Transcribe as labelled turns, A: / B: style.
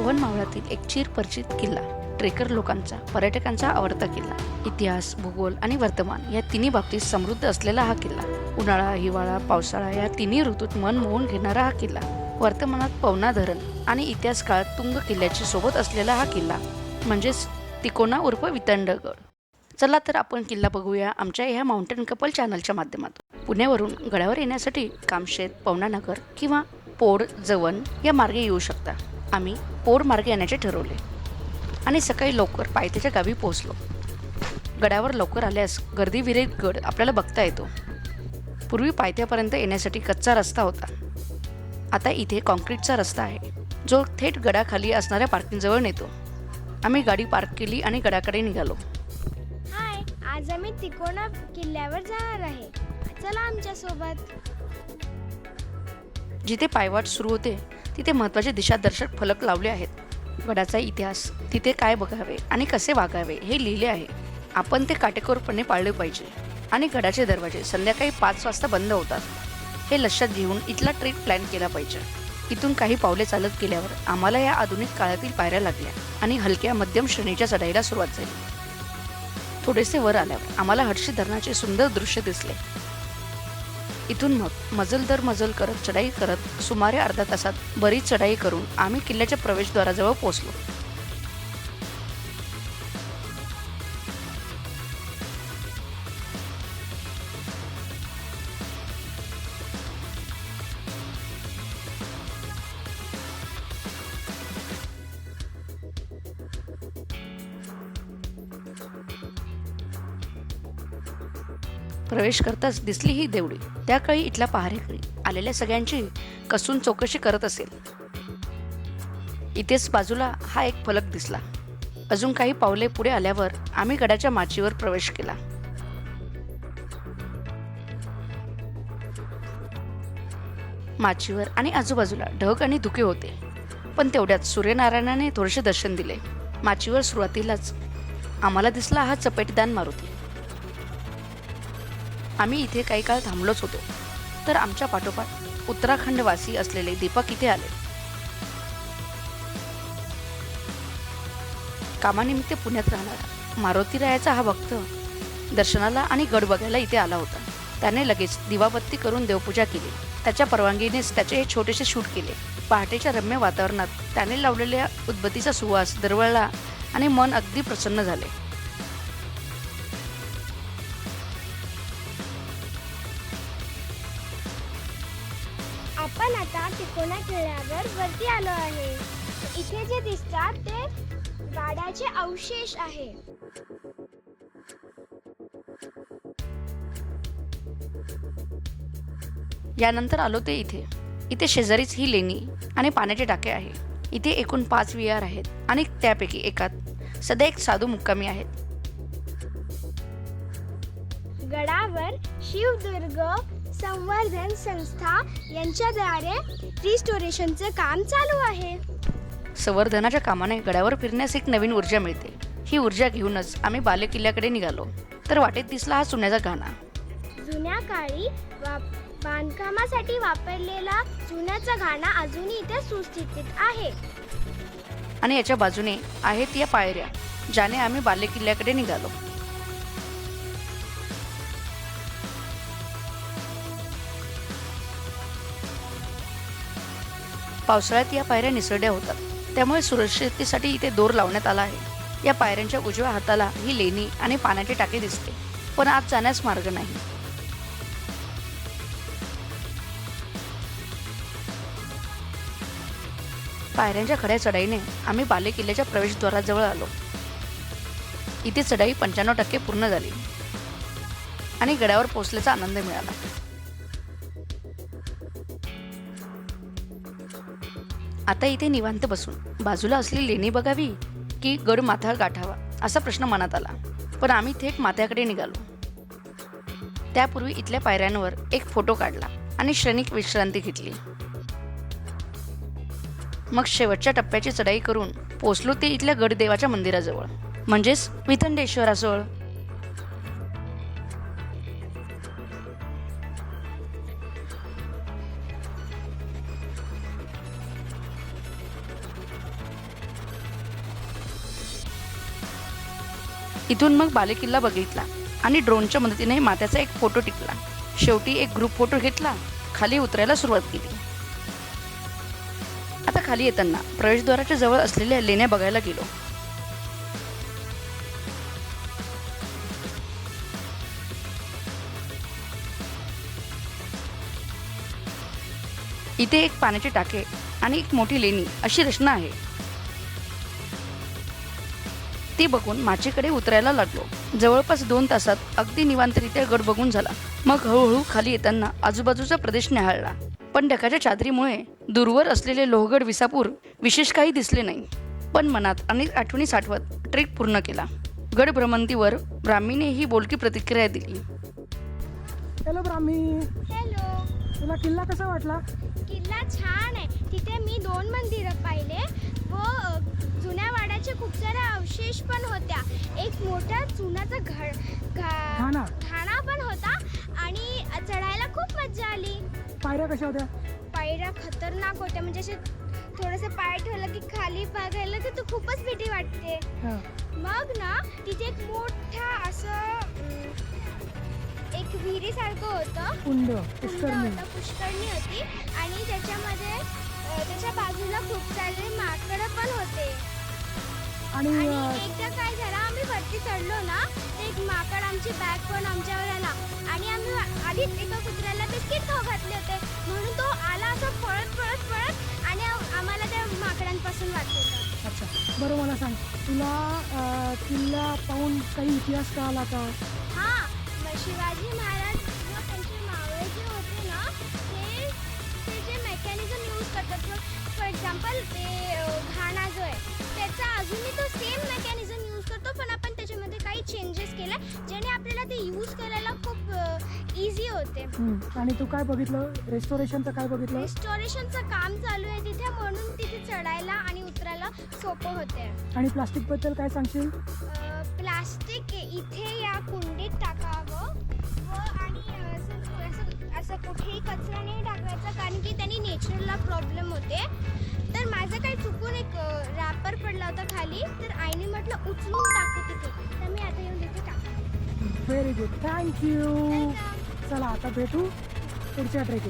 A: वनमावळातील एक चिरपरिचित किल्ला, ट्रेकर लोकांचा, पर्यटकांचा आवडता किल्ला. इतिहास, भूगोल आणि वर्तमान या तिन्ही बाबतीत समृद्ध असलेला हा किल्ला. उन्हाळा, हिवाळा, पावसाळा या तिन्ही ऋतूत मन मोहून घेणारा हा किल्ला. वर्तमानात पवना धरण आणि इतिहास काळात तुंग किल्ल्याची सोबत असलेला हा किल्ला म्हणजेच तिकोना उर्फ वितंडगड. चला तर आपण किल्ला बघूया आमच्या ह्या माउंटेन कपल चॅनलच्या माध्यमातून. पुण्यावरून गडावर येण्यासाठी कामशेत, पवनानगर किंवा पोड, जवण या मार्गे येऊ शकता. आम्ही पोड मार्गे येण्याचे ठरवले आणि सकाळी लवकर पायथ्याच्या गावी पोहोचलो. गडावर लवकर आल्यास गर्दीविरहित गड आपल्याला बघता येतो. पूर्वी पायथ्यापर्यंत येण्यासाठी कच्चा रस्ता होता. आता इथे कॉन्क्रीटचा रस्ता आहे, जो थेट गडाखाली असणाऱ्या पार्किंगजवळ नेतो. आम्ही गाडी पार्क केली आणि गडाकडे निघालो.
B: हाय, आज आम्ही तिकोना किल्ल्यावर जाणार आहे. चला आमच्या सोबत.
A: जिथे पायवाट सुरू होते तिथे महत्त्वाचे दिशादर्शक फलक लावले आहेत. गडाचा इतिहास, तिथे काय बघावे आणि कसे वागावे हे लिहिले आहे. आपण ते काटेकोरपणे पाळले पाहिजे. आणि गडाचे दरवाजे संध्याकाळी 5 वाजता बंद होतात. हे लक्षात घेऊन इथला ट्रेक प्लॅन केला पाहिजे. इथून काही पावले चालत गेल्यावर आम्हाला या आधुनिक काळातील पायऱ्या लागल्या आणि हलक्या मध्यम श्रेणीच्या चढाईला सुरुवात झाली. थोडेसे वर आल्यावर आम्हाला हर्षी धरणाचे सुंदर दृश्य दिसले. इथून मग मजल दर मजल करत चढाई करत सुमारे अर्धा तासात बरीच चढाई करून आम्ही किल्ल्याच्या प्रवेशद्वाराजवळ पोहोचलो. प्रवेश करताच दिसली ही देवळी. त्या काळी इथल्या पहारेकरी आलेल्या सगळ्यांची कसून चौकशी करत असेल. इथेच बाजूला हा एक फलक दिसला. अजून काही पावले पुढे आल्यावर आम्ही गडाच्या माचीवर प्रवेश केला. माचीवर आणि आजूबाजूला ढग आणि धुके होते, पण तेवढ्यात सूर्यनारायणाने थोडेसे दर्शन दिले. माचीवर सुरुवातीलाच आम्हाला दिसला हा चपेटीदान मारुती. आम्ही इथे काही काळ थांबलोच होतो, तर आमच्या पाठोपाठ उत्तराखंडवासी असलेले दीपक इथे आले. कामानिमित्त पुण्यात राहणारा मारुतीरायाचा हा भक्त दर्शनाला आणि गड बघायला इथे आला होता. त्याने लगेच दिवाबत्ती करून देवपूजा केली. त्याच्या परवानगीनेच त्याचे हे छोटेसे शूट केले. पहाटेच्या रम्य वातावरणात त्याने लावलेल्या उदबत्तीचा सुवास दरवळला आणि मन अगदी प्रसन्न झाले.
B: आपण आता तिकोना किल्ल्यावर वरती आलो आहे. इथे जे दिसतात ते गाड्याचे अवशेष आहे.
A: यानंतर आलो ते इथे शेजारीच ही लेणी आणि पाण्याचे टाके आहे. इथे एकूण 5 विहार आहेत आणि त्यापैकी एकात सध्या एक साधू मुक्कामी आहेत.
B: गडावर शिवदुर्ग संवर्धन संस्था यांच्याद्वारे रिस्टोरेशनचे काम चालू आहे.
A: संवर्धनाच्या कामाने गडावर फिरण्यास एक नवीन ऊर्जा मिळते. ही ऊर्जा घेऊनच आम्ही बालेकिल्ल्याकडे निघालो, तर वाटेत दिसला हा सोन्याचा घाणा.
B: जुन्या काळी बांधकामासाठी वापरलेला सोन्याचा घाणा अजूनही इथे सुस्थितीत आहे.
A: आणि याच्या बाजूने आहेत या पायऱ्या, ज्याने आम्ही बालेकिल्ल्याकडे निघालो. पावसाळ्यात या पायऱ्या निसरड्या होतात, त्यामुळे सुरक्षिततेसाठी इथे दोर लावण्यात आला आहे. या पायऱ्यांच्या उजव्या हाताला ही लेणी आणि पाण्याचे टाके दिसते, पण आत जाण्यास मार्ग नाही. पायऱ्यांच्या खड्या चढाईने आम्ही बालेकिल्ल्याच्या प्रवेशद्वाराजवळ आलो. इथे चढाई 95% पूर्ण झाली आणि गडावर पोहोचल्याचा आनंद मिळाला. आता इथे निवांत बसून बाजूला असलेली लेणी बघावी की गड माथा गाठावा असा प्रश्न मनात आला, पण आम्ही थेट माथ्याकडे निघालो. त्यापूर्वी इथल्या पायऱ्यांवर एक फोटो काढला आणि क्षणिक विश्रांती घेतली. मग शेवटच्या टप्प्याची चढाई करून पोचलो ते इथल्या गडदेवाच्या मंदिराजवळ, म्हणजेच वितंडेश्वराजवळ. इथून मग बालेकिल्ला बघितला आणि ड्रोनच्या मदतीने माथ्याचा एक फोटो टिपला. शेवटी एक ग्रुप फोटो घेतला, खाली उतरायला सुरुवात केली. आता खाली येताना प्रवेशद्वाराच्या जवळ असलेल्या लेण्या बघायला गेलो. इथे एक पाण्याचे टाके आणि एक मोठी लेणी अशी रचना आहे. ती बघून माचेकडे उतरायला लागलो. जवळपास 2 तासात अगदी निवांतरित्या गड बघून झाला. मग हळूहळू खाली येताना आजूबाजूचा प्रदेश निहाळला. पण ढगाच्या चादरीमुळे दूरवर असलेले लोहगड विसापूर विशेष काही दिसले नाही. पण मनात अनेक आठवणी साठवत ट्रेक पूर्ण केला. गड भ्रमंतीवर ब्राह्मीने ही बोलकी प्रतिक्रिया दिली.
C: Hello Brahmi,
B: hello.
C: तुला किल्ला कसा वाटला?
B: किल्ला छान आहे. तिथे मी 2 मंदिरं पाहिले व जुन्या वाड्याचे खूप सारे अवशेष पण होत्या. एक मोठा चुनाचा घाणा पण होता आणि चढायला खूप मजा आली.
C: पायऱ्या कशा होत्या?
B: पायऱ्या खतरनाक होत्या. म्हणजे असे थोडंसं पाय ठेवलं की खाली बघायला की तू खूपच भीती वाटते.
C: हा.
B: मग ना तिथे एक मोठा असं एक विहिरीसारखं होतं.
C: कुंड,
B: कुंड होतं, पुष्करणी होती आणि त्याच्यामध्ये त्याच्या बाजूला खूप सारे माकडं पण होते.
C: आणि
B: आणि एकदा काय झालं, आम्ही वरती चढलो ना, ते एक माकड आमची बॅग पण आमच्यावर आला आणि आम्ही आधीच एका कुत्र्याला बिस्किट खाऊ घातले होते, म्हणून तो आला असं पळत पळत पळत आणि आम्हाला त्या माकडांपासून वाचवलं.
C: अच्छा, बरं मला सांग, तुला किल्ला पाहून काही इतिहास कळाला का?
B: हां, शिवाजी महाराज व त्यांचे मावळे जे होते ना, ते जे मेकॅनिझम यूज करतात, फॉर एक्झाम्पल ते घाणा जो आहे त्याचा अजूनही तो सेम मेकॅनिझम यूज करतो, पण आपण त्याच्यामध्ये काही चेंजेस केले ज्याने आपल्याला ते यूज करायला खूप इझी होते.
C: आणि तू काय बघितलं? रेस्टोरेशनचं काय बघितलं?
B: रेस्टोरेशनचं काम चालू आहे तिथे, म्हणून तिथे चढायला आणि उतरायला सोपं होते.
C: आणि प्लास्टिकबद्दल काय सांगशील?
B: प्लास्टिक इथे या कुंडीत टाकावं व आणि असं कुठेही कचरा नाही टाकायचा, कारण की त्यांनी नेचरला प्रॉब्लेम होते. तर माझं काही चुकून एक रॅपर पडला होता खाली, तर आईने म्हटलं उचलून टाकते तिथे, तर मी आता येऊन तिथे टाकते.
C: Very good, thank you. चला आता भेटू पुढच्या ट्रेकिंग.